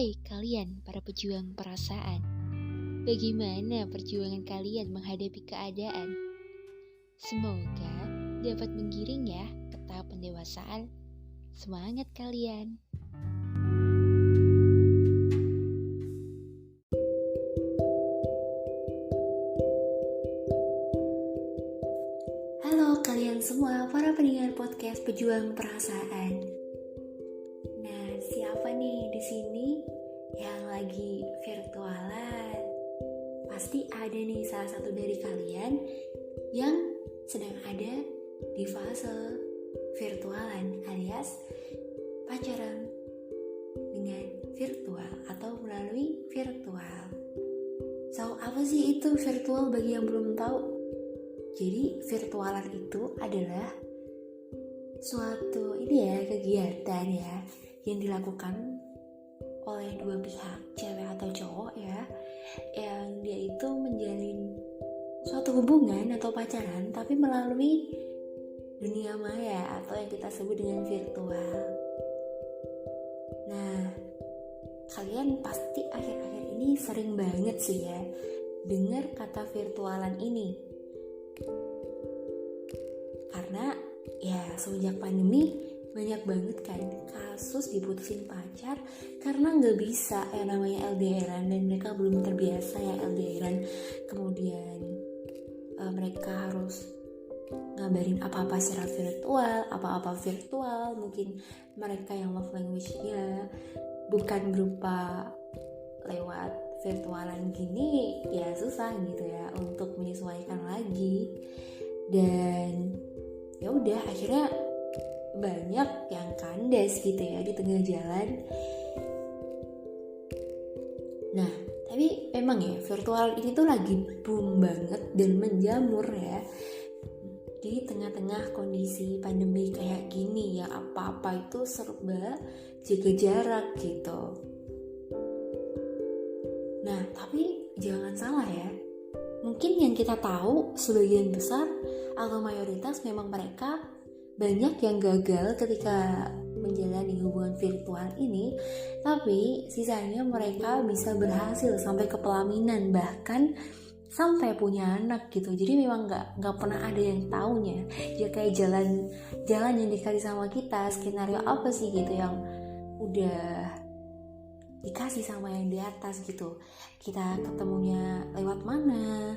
Hai kalian para pejuang perasaan, bagaimana perjuangan kalian menghadapi keadaan? Semoga dapat menggiring ya ke tahap pendewasaan. Semangat kalian! Halo kalian semua para pendengar podcast Pejuang Perasaan. Nah, siapa nih di sini yang lagi virtualan? Pasti ada nih salah satu dari kalian yang sedang ada di fase virtualan alias pacaran dengan virtual atau melalui virtual. So, apa sih itu virtual bagi yang belum tahu? Jadi virtualan itu adalah suatu kegiatan yang dilakukan oleh dua pihak, cewek atau cowok yang dia itu menjalin suatu hubungan atau pacaran tapi melalui dunia maya atau yang kita sebut dengan virtual. Nah, kalian pasti akhir-akhir ini sering banget sih dengar kata virtualan ini. Karena semenjak pandemi banyak banget kan kasus diputusin pacar karena nggak bisa namanya LDRan dan mereka belum terbiasa LDRan. Kemudian mereka harus ngabarin apa-apa secara virtual, mungkin mereka yang love language-nya bukan berupa lewat virtualan gini, susah gitu untuk menyesuaikan lagi. Dan akhirnya banyak yang kandas gitu di tengah jalan. Nah, tapi memang virtual ini tuh lagi boom banget dan menjamur di tengah-tengah kondisi pandemi kayak gini apa-apa itu serba jaga jarak gitu. Nah, tapi jangan salah mungkin yang kita tahu sebagian besar atau mayoritas memang mereka banyak yang gagal ketika menjalani hubungan virtual ini, tapi sisanya mereka bisa berhasil sampai ke pelaminan, bahkan sampai punya anak gitu. Jadi memang nggak pernah ada yang taunya kayak jalan yang dikasih sama kita, skenario apa sih gitu yang udah dikasih sama yang di atas gitu. Kita ketemunya lewat mana?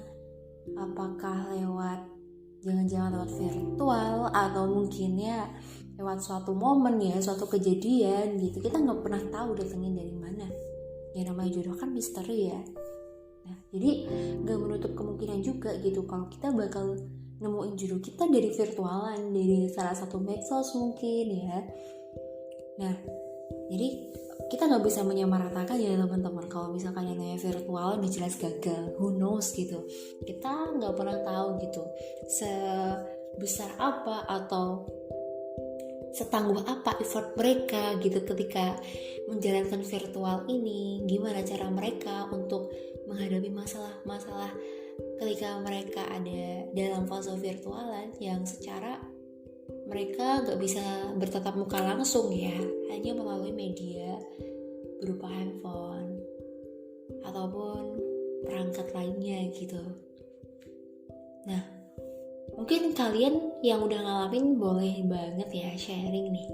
Apakah lewat jangan-jangan lewat virtual atau mungkin lewat suatu momen suatu kejadian gitu. Kita nggak pernah tahu datangnya dari mana. Yang namanya jodoh kan misteri Nah, jadi nggak menutup kemungkinan juga gitu kalau kita bakal nemuin jodoh kita dari virtualan, dari salah satu medsos mungkin Nah, jadi kita nggak bisa menyamaratakan teman-teman kalau misalkan yang namanya virtual udah jelas gagal, who knows gitu. Kita nggak pernah tahu gitu sebesar apa atau setangguh apa effort mereka gitu ketika menjalankan virtual ini, gimana cara mereka untuk menghadapi masalah-masalah ketika mereka ada dalam fase virtualan yang secara mereka gak bisa bertatap muka langsung hanya melalui media berupa handphone ataupun perangkat lainnya gitu. Nah, mungkin kalian yang udah ngalamin boleh banget sharing nih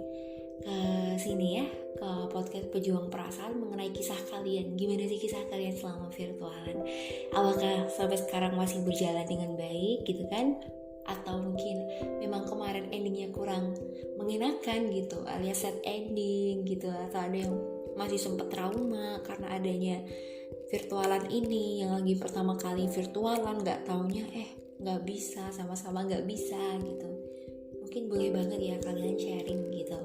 ke sini ke podcast Pejuang Perasaan mengenai kisah kalian. Gimana sih kisah kalian selama virtualan? Apakah sampai sekarang masih berjalan dengan baik gitu kan? Atau mungkin memang kemarin endingnya kurang mengenakan gitu, alias sad ending gitu, atau ada yang masih sempat trauma karena adanya virtualan ini, yang lagi pertama kali virtualan gak taunya gak bisa, sama-sama gak bisa gitu. Mungkin boleh banget kalian sharing gitu.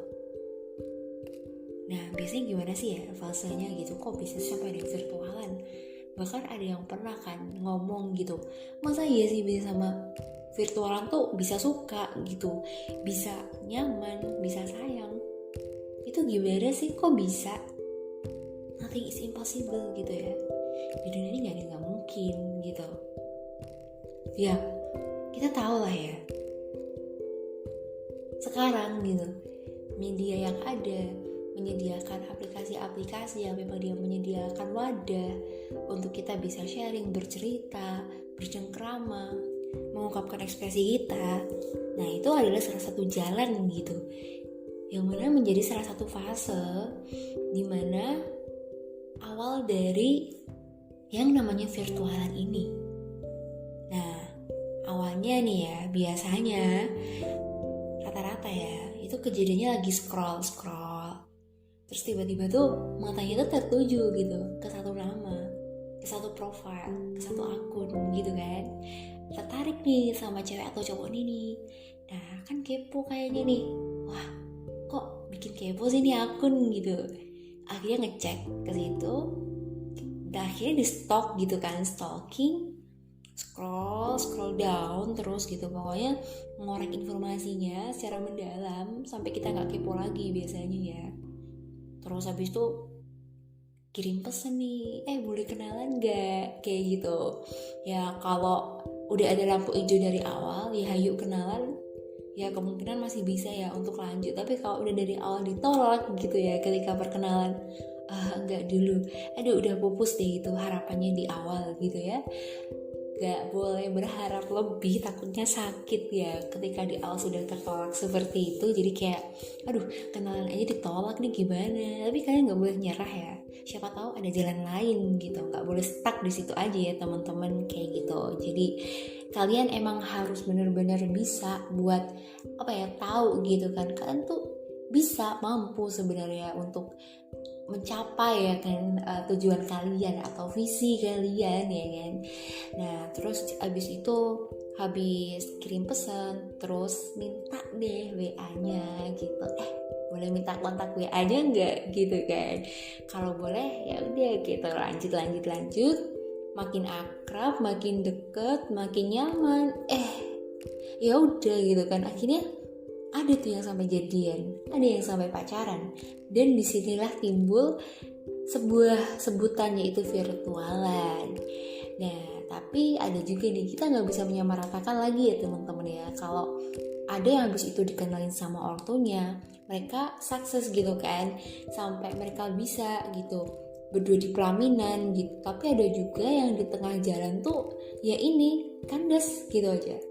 Nah, biasanya gimana sih fasenya gitu, kok bisa sampai ada virtualan? Bahkan ada yang pernah kan ngomong gitu, masa iya sih bisa sama virtualan tuh bisa suka gitu, bisa nyaman, bisa sayang. Itu gimana sih, kok bisa? Nothing is impossible gitu di dunia ini gak ada yang gak mungkin gitu. Kita tahu lah sekarang gitu media yang ada, menyediakan aplikasi-aplikasi yang memang dia menyediakan wadah untuk kita bisa sharing, bercerita, bercengkrama, mengungkapkan ekspresi kita. Nah, itu adalah salah satu jalan gitu, yang mana menjadi salah satu fase dimana awal dari yang namanya virtualan ini. Nah, awalnya nih ya, biasanya rata-rata ya, itu kejadiannya lagi scroll, terus tiba-tiba tuh matanya tuh tertuju gitu ke satu nama, ke satu profile, ke satu akun gitu kan, tertarik nih sama cewek atau cowok ini nih. Nah, kan kepo kayaknya nih, wah kok bikin kepo sih nih akun gitu. Akhirnya ngecek ke situ, akhirnya di stalk gitu kan, stalking, scroll down terus gitu, pokoknya ngorek informasinya secara mendalam sampai kita nggak kepo lagi biasanya ya. Terus habis itu kirim pesan nih, boleh kenalan nggak, kayak gitu ya. Kalau udah ada lampu hijau dari awal ya hayu kenalan ya, kemungkinan masih bisa ya untuk lanjut. Tapi kalau udah dari awal ditolak gitu ya ketika perkenalan, enggak dulu, udah pupus deh itu harapannya di awal gitu ya. Gak boleh berharap lebih, takutnya sakit ya ketika di awal sudah tertolak seperti itu. Jadi kayak kenalan aja ditolak nih gimana. Tapi kalian gak boleh nyerah ya, siapa tahu ada jalan lain gitu. Gak boleh stuck di situ aja ya teman-teman, kayak gitu. Jadi kalian emang harus benar-benar bisa buat tahu gitu kan, kalian tuh bisa, mampu sebenarnya untuk mencapai ya kan tujuan kalian atau visi kalian ya kan. Nah, terus abis itu habis kirim pesan terus minta deh WA-nya gitu. Boleh minta kontak WA-nya enggak gitu kan. Kalau boleh ya udah gitu, lanjut, makin akrab, makin deket, makin nyaman. Ya udah gitu kan, akhirnya ada tuh yang sampai jadian, ada yang sampai pacaran, dan disinilah timbul sebuah sebutannya itu virtualan. Nah, tapi ada juga nih, kita nggak bisa menyamaratakan lagi ya teman-teman ya. Kalau ada yang habis itu dikenalin sama ortunya, mereka sukses gitu kan, sampai mereka bisa gitu berdua di pelaminan gitu. Tapi ada juga yang di tengah jalan tuh ya ini kandas gitu aja.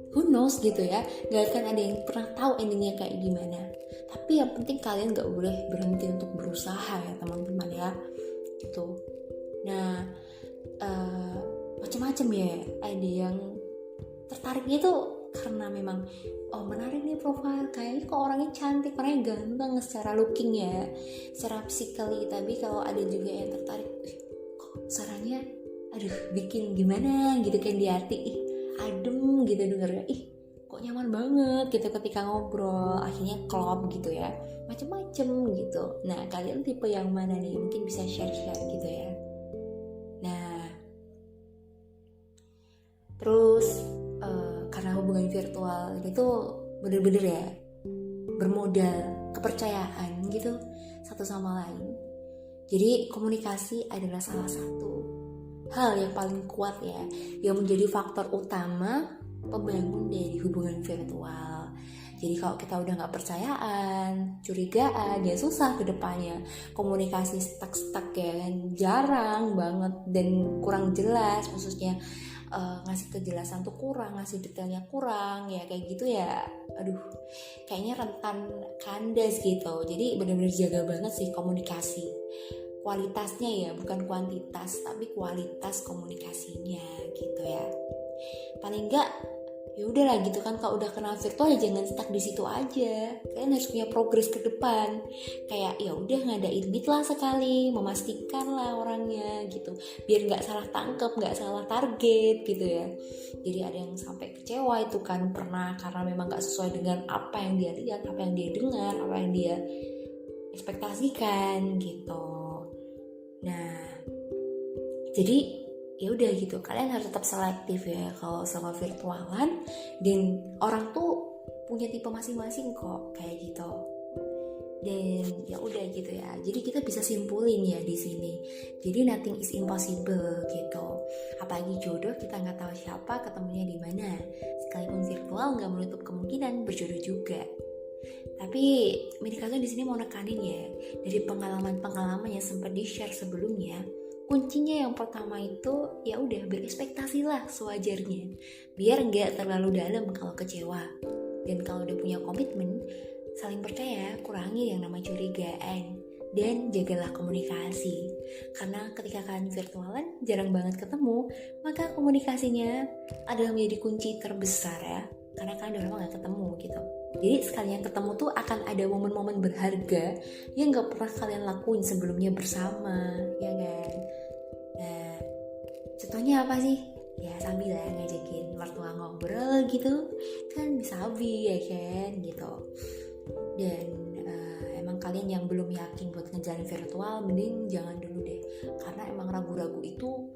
Who knows gitu ya, gak akan ada yang pernah tahu endingnya kayak gimana. Tapi yang penting kalian gak boleh berhenti untuk berusaha ya teman-teman ya gitu. Nah, macam-macam ya, ada yang tertariknya tuh karena memang menarik nih profil, kayaknya kok orangnya cantik, orangnya ganteng secara looking ya, secara physically. Tapi kalau ada juga yang tertarik, kok suaranya bikin gimana gitu kan di hati, adem gitu dengernya, kok nyaman banget gitu ketika ngobrol, akhirnya klop gitu ya, macem-macem gitu. Nah, kalian tipe yang mana nih, mungkin bisa share gitu ya. Nah, terus karena hubungan virtual itu bener-bener ya bermodal kepercayaan gitu satu sama lain. Jadi komunikasi adalah salah satu hal yang paling kuat ya, yang menjadi faktor utama pembangun dari hubungan virtual. Jadi kalau kita udah gak percayaan, curigaan, ya susah ke depannya. Komunikasi stuck ya kan, jarang banget dan kurang jelas, khususnya ngasih kejelasan tuh kurang, ngasih detailnya kurang ya, kayak gitu ya. Kayaknya rentan kandas gitu. Jadi benar-benar jaga banget sih komunikasi. Kualitasnya ya, bukan kuantitas, tapi kualitas komunikasinya gitu ya. Paling enggak ya udahlah gitu kan, kalau udah kenal virtual ya jangan stuck di situ aja. Kalian harus punya progres ke depan. Kayak ya udah ngadain meet lah sekali, memastikan lah orangnya gitu, biar nggak salah tangkep, nggak salah target gitu ya. Jadi ada yang sampai kecewa itu kan pernah, karena memang nggak sesuai dengan apa yang dia lihat, apa yang dia dengar, apa yang dia ekspektasikan gitu. Nah, jadi ya udah gitu, kalian harus tetap selektif ya kalau sama virtualan, dan orang tuh punya tipe masing-masing kok kayak gitu. Dan ya udah gitu ya. Jadi kita bisa simpulin ya di sini. Jadi nothing is impossible gitu. Apalagi jodoh, kita nggak tahu siapa ketemunya di mana. Sekalipun virtual nggak menutup kemungkinan berjodoh juga. Tapi Menika tuh di sini mau nekanin ya, dari pengalaman-pengalaman yang sempat di-share sebelumnya, kuncinya yang pertama itu ya udah berekspektasilah sewajarnya, biar nggak terlalu dalam kalau kecewa. Dan kalau udah punya komitmen, saling percaya, kurangi yang namanya curigaan, dan jagalah komunikasi. Karena ketika kalian virtualan jarang banget ketemu, maka komunikasinya adalah menjadi kunci terbesar ya, karena kalian udah lama gak ketemu gitu. Jadi sekalian ketemu tuh akan ada momen-momen berharga yang gak pernah kalian lakuin sebelumnya bersama, ya kan? Nah, contohnya apa sih? Ya sambil lah ngajakin mertua ngobrol gitu, kan bisa habis ya kan gitu. Dan emang kalian yang belum yakin buat ngejalan virtual, mending jangan dulu deh, karena emang ragu-ragu itu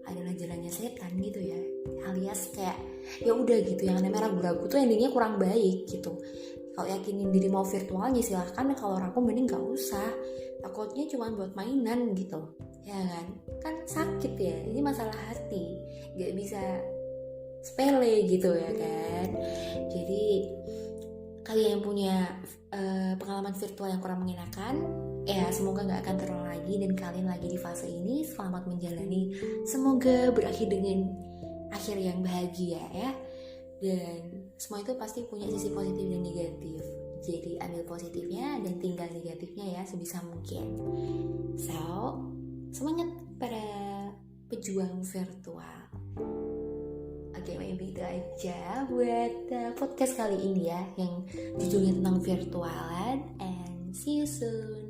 adalah jalannya setan gitu ya, alias kayak ya udah gitu, yang namanya ragu-ragu tuh endingnya kurang baik gitu. Kalau yakinin diri mau virtualnya silahkan, kalau ragu mending gak usah, takutnya cuma buat mainan gitu ya kan sakit ya, ini masalah hati, gak bisa sepele gitu ya kan. Jadi kalian yang punya pengalaman virtual yang kurang mengenakan, ya semoga gak akan terulang lagi, dan kalian lagi di fase ini selamat menjalani, semoga berakhir dengan akhir yang bahagia ya. Dan semua itu pasti punya sisi positif dan negatif, jadi ambil positifnya dan tinggal negatifnya ya sebisa mungkin. So, semangat para pejuang virtual. Oke, maybe itu aja buat podcast kali ini ya, yang judulnya tentang virtualan, and see you soon.